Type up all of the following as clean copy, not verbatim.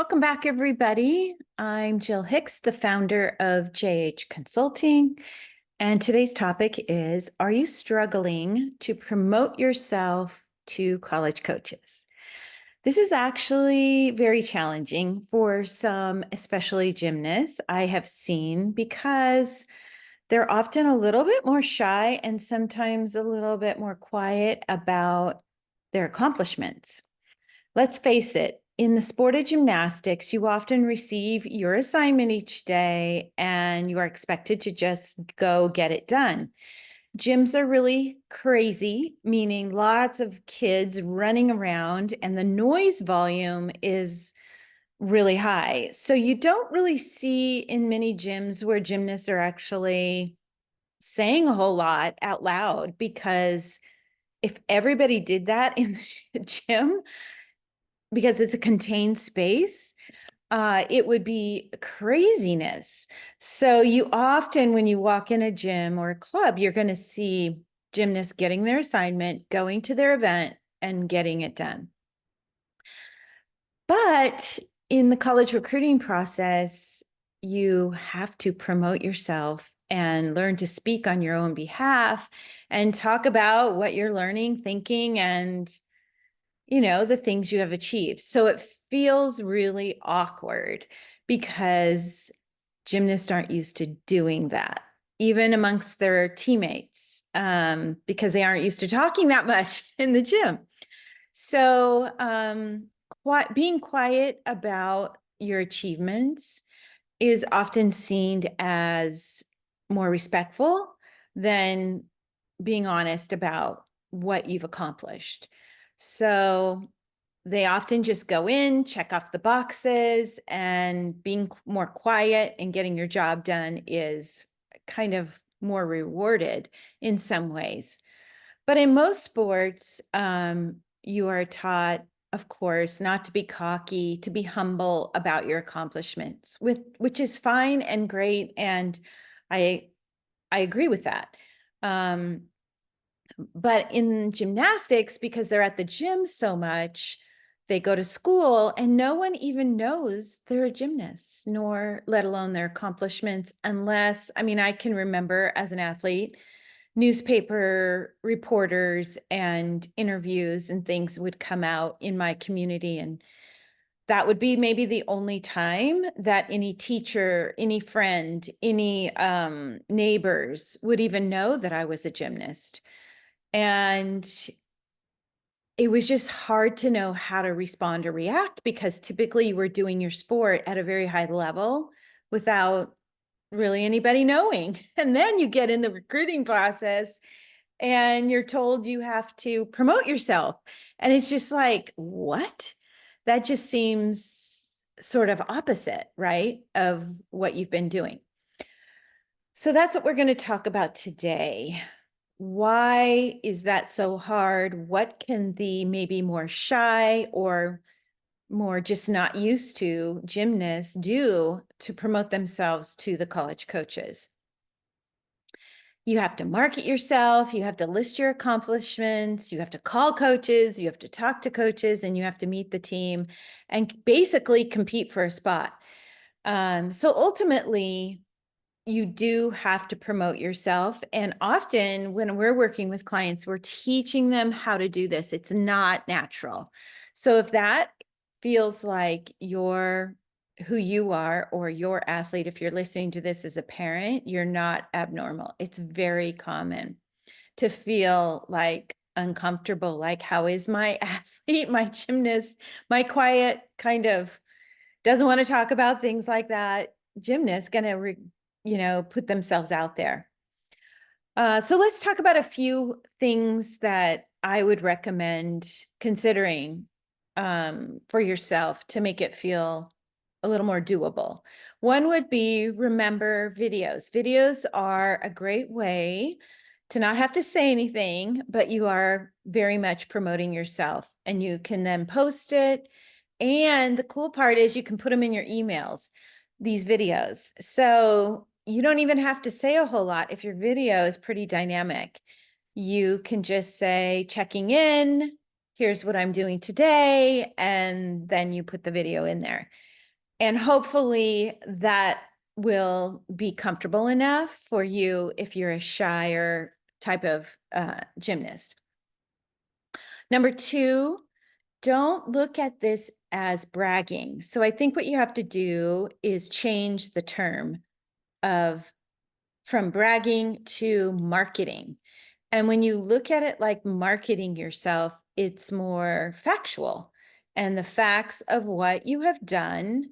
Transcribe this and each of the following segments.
Welcome back, everybody. I'm Jill Hicks, the founder of JH Consulting, and today's topic is, are you struggling to promote yourself to college coaches? This is actually very challenging for some, especially gymnasts, I have seen, because they're often a little bit more shy and sometimes a little bit more quiet about their accomplishments. Let's face it, in the sport of gymnastics, you often receive your assignment each day and you are expected to just go get it done. Gyms are really crazy, meaning lots of kids running around, and the noise volume is really high. So you don't really see in many gyms where gymnasts are actually saying a whole lot out loud, because if everybody did that in the gym, because it's a contained space, it would be craziness. So you often, when you walk in a gym or a club, you're going to see gymnasts getting their assignment, going to their event, and getting it done. But in the college recruiting process, you have to promote yourself and learn to speak on your own behalf and talk about what you're learning, thinking, and the things you have achieved. So it feels really awkward because gymnasts aren't used to doing that, even amongst their teammates, because they aren't used to talking that much in the gym. So being quiet about your achievements is often seen as more respectful than being honest about what you've accomplished. So they often just go in, check off the boxes, and being more quiet and getting your job done is kind of more rewarded in some ways. But in most sports, you are taught, of course, not to be cocky, to be humble about your accomplishments, which is fine and great, and I agree with that. But in gymnastics, because they're at the gym so much, they go to school and no one even knows they're a gymnast, nor let alone their accomplishments, unless, I can remember as an athlete, newspaper reporters and interviews and things would come out in my community, and that would be maybe the only time that any teacher, any friend, any neighbors would even know that I was a gymnast. And it was just hard to know how to respond or react, because typically you were doing your sport at a very high level without really anybody knowing. And then you get in the recruiting process and you're told you have to promote yourself. And it's just like, what? That just seems sort of opposite, right, of what you've been doing. So that's what we're going to talk about today. Why is that so hard? What can the maybe more shy or more just not used to gymnasts do to promote themselves to the college coaches? You have to market yourself, you have to list your accomplishments, you have to call coaches, you have to talk to coaches, and you have to meet the team and basically compete for a spot. So ultimately, you do have to promote yourself. And often when we're working with clients, we're teaching them how to do this. It's not natural. So if that feels like you're who you are, or your athlete, if you're listening to this as a parent, you're not abnormal. It's very common to feel like uncomfortable, like, how is my athlete, my gymnast, my quiet kind of doesn't want to talk about things like that gymnast going to put themselves out there. So let's talk about a few things that I would recommend considering for yourself to make it feel a little more doable. One would be, remember videos. Videos are a great way to not have to say anything, but you are very much promoting yourself, and you can then post it. And the cool part is you can put them in your emails, these videos. So you don't even have to say a whole lot. If your video is pretty dynamic, you can just say, checking in, here's what I'm doing today, and then you put the video in there. And hopefully that will be comfortable enough for you if you're a shyer type of gymnast. Number two, don't look at this as bragging. So I think what you have to do is change the term of from bragging to marketing. And when you look at it like marketing yourself, it's more factual. And the facts of what you have done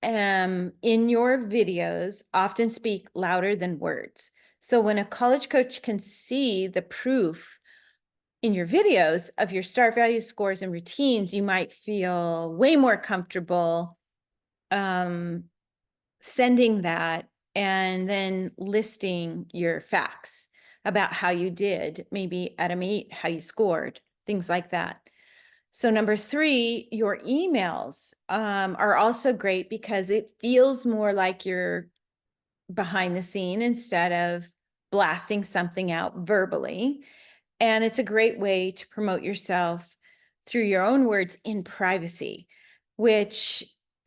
in your videos often speak louder than words. So when a college coach can see the proof in your videos of your start value scores and routines, you might feel way more comfortable sending that and then listing your facts about how you did, maybe at a meet, how you scored, things like that. So number three, your emails are also great because it feels more like you're behind the scene instead of blasting something out verbally. And it's a great way to promote yourself through your own words in privacy, which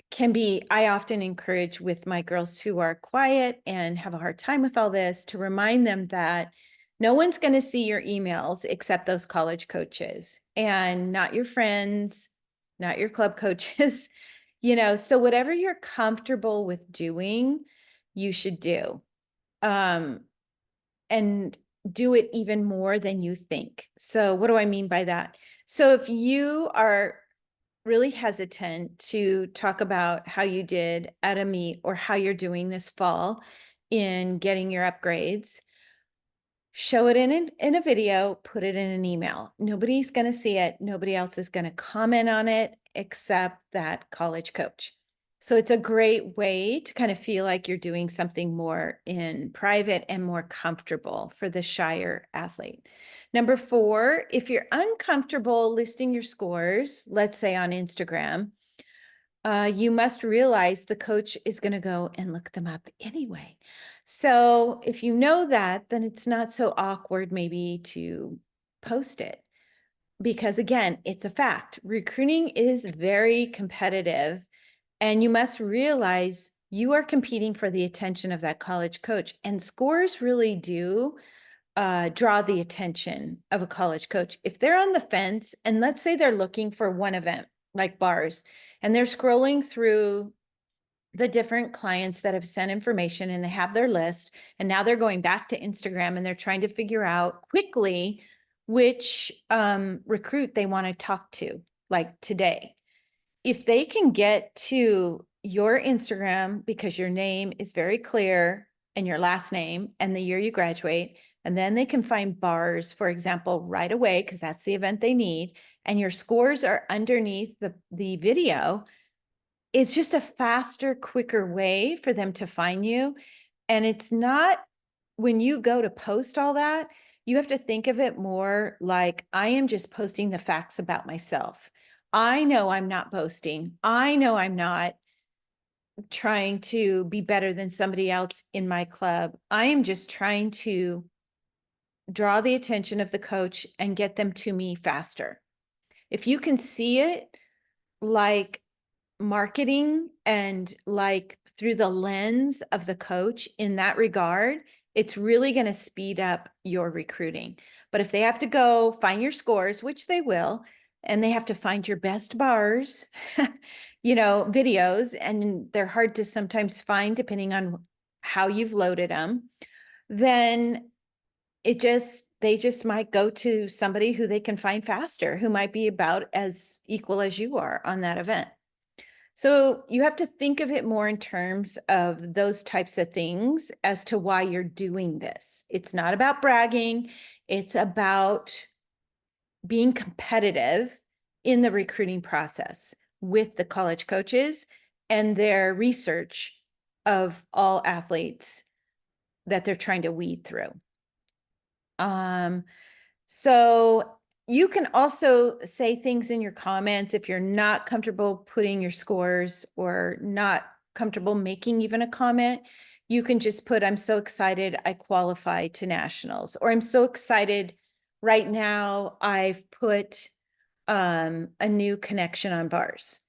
can be, I often encourage with my girls who are quiet and have a hard time with all this to remind them that no one's going to see your emails except those college coaches and not your friends, not your club coaches, so whatever you're comfortable with doing, you should do. And do it even more than you think. So what do I mean by that? So if you are really hesitant to talk about how you did at a meet or how you're doing this fall in getting your upgrades, show it in a video, put it in an email. Nobody's going to see it. Nobody else is going to comment on it except that college coach. So it's a great way to kind of feel like you're doing something more in private and more comfortable for the shyer athlete. Number four, if you're uncomfortable listing your scores, let's say on Instagram, you must realize the coach is going to go and look them up anyway. So if you know that, then it's not so awkward maybe to post it. Because again, it's a fact. Recruiting is very competitive, and you must realize you are competing for the attention of that college coach. And scores really do draw the attention of a college coach. If they're on the fence, and let's say they're looking for one event like bars, and they're scrolling through the different clients that have sent information and they have their list, and now they're going back to Instagram and they're trying to figure out quickly which recruit they want to talk to, like today. If they can get to your Instagram because your name is very clear and your last name and the year you graduate, and then they can find bars, for example, right away, because that's the event they need, and your scores are underneath the video, it's just a faster, quicker way for them to find you. And it's not, when you go to post all that, you have to think of it more like, I am just posting the facts about myself. I know I'm not boasting. I know I'm not trying to be better than somebody else in my club. I am just trying to draw the attention of the coach and get them to me faster. If you can see it like marketing and like through the lens of the coach in that regard, it's really going to speed up your recruiting. But if they have to go find your scores, which they will, and they have to find your best bars, videos, and they're hard to sometimes find depending on how you've loaded them, then they just might go to somebody who they can find faster, who might be about as equal as you are on that event. So you have to think of it more in terms of those types of things as to why you're doing this. It's not about bragging. It's about being competitive in the recruiting process with the college coaches and their research of all athletes that they're trying to weed through. So you can also say things in your comments if you're not comfortable putting your scores or not comfortable making even a comment. You can just put, I'm so excited I qualified to nationals, or I'm so excited right now I've put a new connection on bars.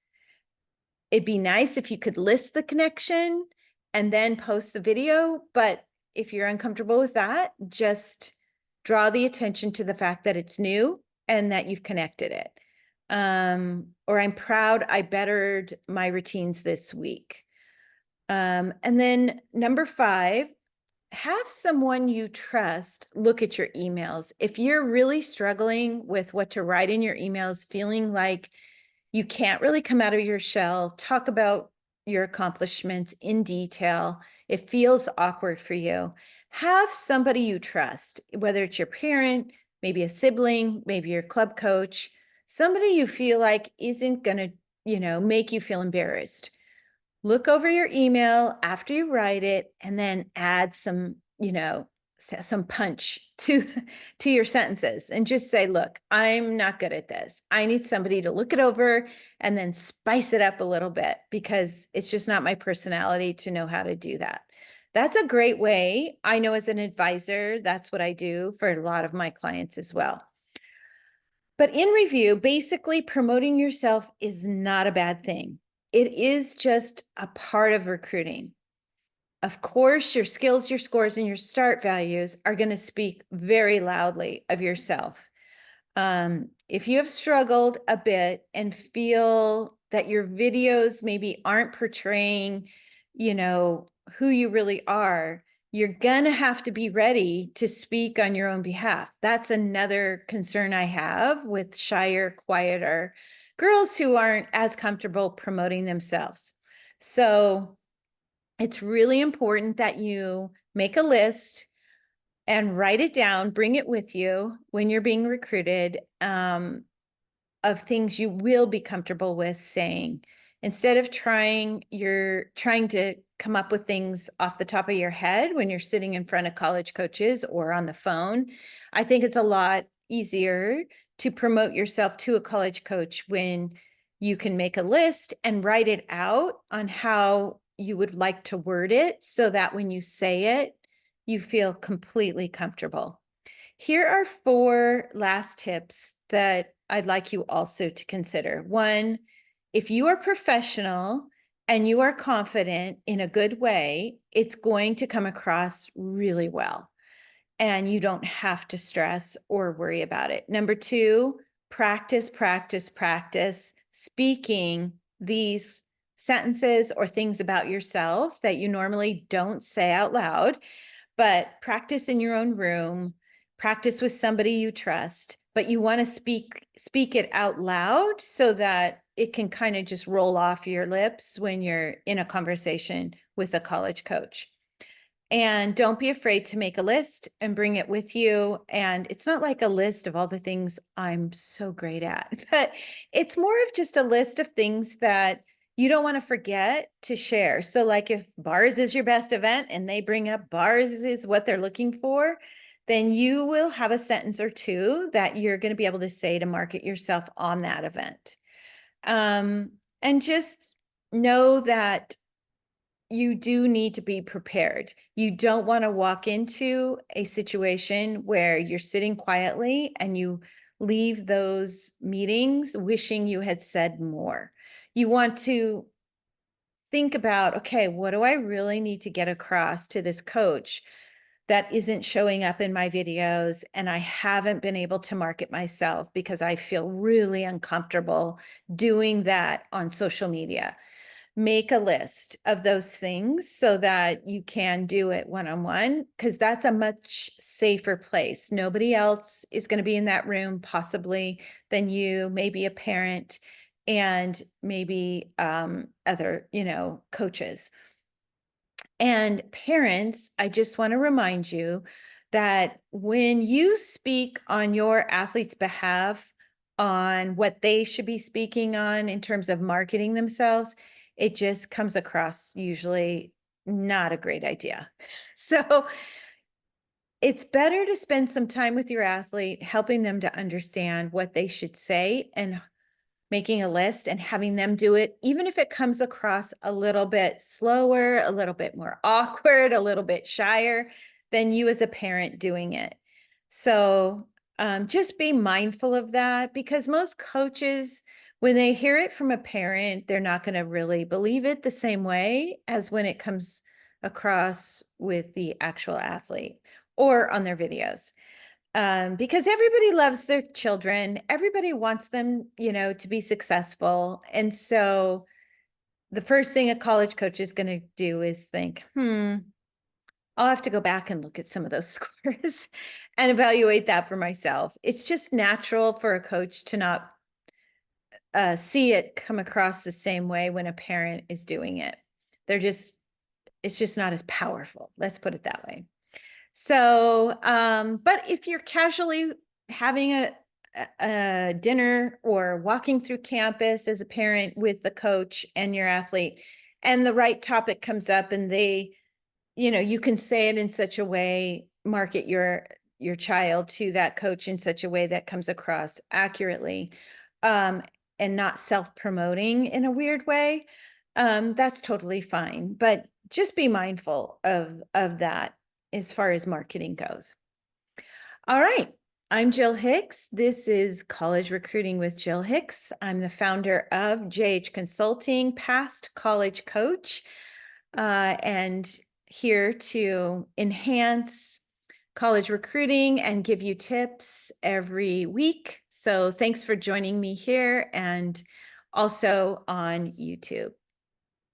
It'd be nice if you could list the connection and then post the video, but if you're uncomfortable with that, just draw the attention to the fact that it's new and that you've connected it. Or I'm proud I bettered my routines this week. And then number 5, have someone you trust look at your emails. If you're really struggling with what to write in your emails, feeling like you can't really come out of your shell, talk about your accomplishments in detail, it feels awkward for you, have somebody you trust, whether it's your parent, maybe a sibling, maybe your club coach, somebody you feel like isn't going to, make you feel embarrassed. Look over your email after you write it and then add some, some punch to your sentences and just say, look, I'm not good at this. I need somebody to look it over and then spice it up a little bit because it's just not my personality to know how to do that. That's a great way. I know as an advisor, that's what I do for a lot of my clients as well. But in review, basically promoting yourself is not a bad thing. It is just a part of recruiting. Of course, your skills, your scores, and your start values are going to speak very loudly of yourself. If you have struggled a bit and feel that your videos maybe aren't portraying, who you really are, you're going to have to be ready to speak on your own behalf. That's another concern I have with shyer, quieter girls who aren't as comfortable promoting themselves. So it's really important that you make a list and write it down, bring it with you when you're being recruited, of things you will be comfortable with saying. Instead of you're trying to come up with things off the top of your head when you're sitting in front of college coaches or on the phone. I think it's a lot easier to promote yourself to a college coach when you can make a list and write it out on how you would like to word it so that when you say it, you feel completely comfortable. Here are 4 last tips that I'd like you also to consider. 1, if you are professional and you are confident in a good way, it's going to come across really well. And you don't have to stress or worry about it. Number 2, practice, practice, practice speaking these sentences or things about yourself that you normally don't say out loud, but practice in your own room, practice with somebody you trust, but you want to speak it out loud so that it can kind of just roll off your lips when you're in a conversation with a college coach. And don't be afraid to make a list and bring it with you. And it's not like a list of all the things I'm so great at, but it's more of just a list of things that you don't want to forget to share. So like if bars is your best event and they bring up bars is what they're looking for, then you will have a sentence or 2 that you're going to be able to say to market yourself on that event. And just know that you do need to be prepared. You don't want to walk into a situation where you're sitting quietly and you leave those meetings wishing you had said more. You want to think about, okay, what do I really need to get across to this coach that isn't showing up in my videos and I haven't been able to market myself because I feel really uncomfortable doing that on social media. Make a list of those things so that you can do it one-on-one, because that's a much safer place. Nobody else is going to be in that room possibly than you, maybe a parent and maybe other, coaches. And parents, I just want to remind you that when you speak on your athlete's behalf on what they should be speaking on in terms of marketing themselves, it just comes across usually not a great idea. So it's better to spend some time with your athlete, helping them to understand what they should say and making a list and having them do it, even if it comes across a little bit slower, a little bit more awkward, a little bit shyer than you as a parent doing it. So just be mindful of that, because most coaches When they hear it from a parent, they're not gonna really believe it the same way as when it comes across with the actual athlete or on their videos. Because everybody loves their children, everybody wants them, to be successful, and so the first thing a college coach is gonna do is think, I'll have to go back and look at some of those scores and evaluate that for myself. It's just natural for a coach to not see it come across the same way when a parent is doing it. They're just, it's just not as powerful. Let's put it that way. So, but if you're casually having a dinner or walking through campus as a parent with the coach and your athlete, and the right topic comes up and you can say it in such a way, market your child to that coach in such a way that comes across accurately, um, and not self-promoting in a weird way. That's totally fine, but just be mindful of that as far as marketing goes. All right. I'm Jill Hicks. This is College Recruiting with Jill Hicks. I'm the founder of JH Consulting, past college coach, and here to enhance college recruiting and give you tips every week. So thanks for joining me here and also on YouTube.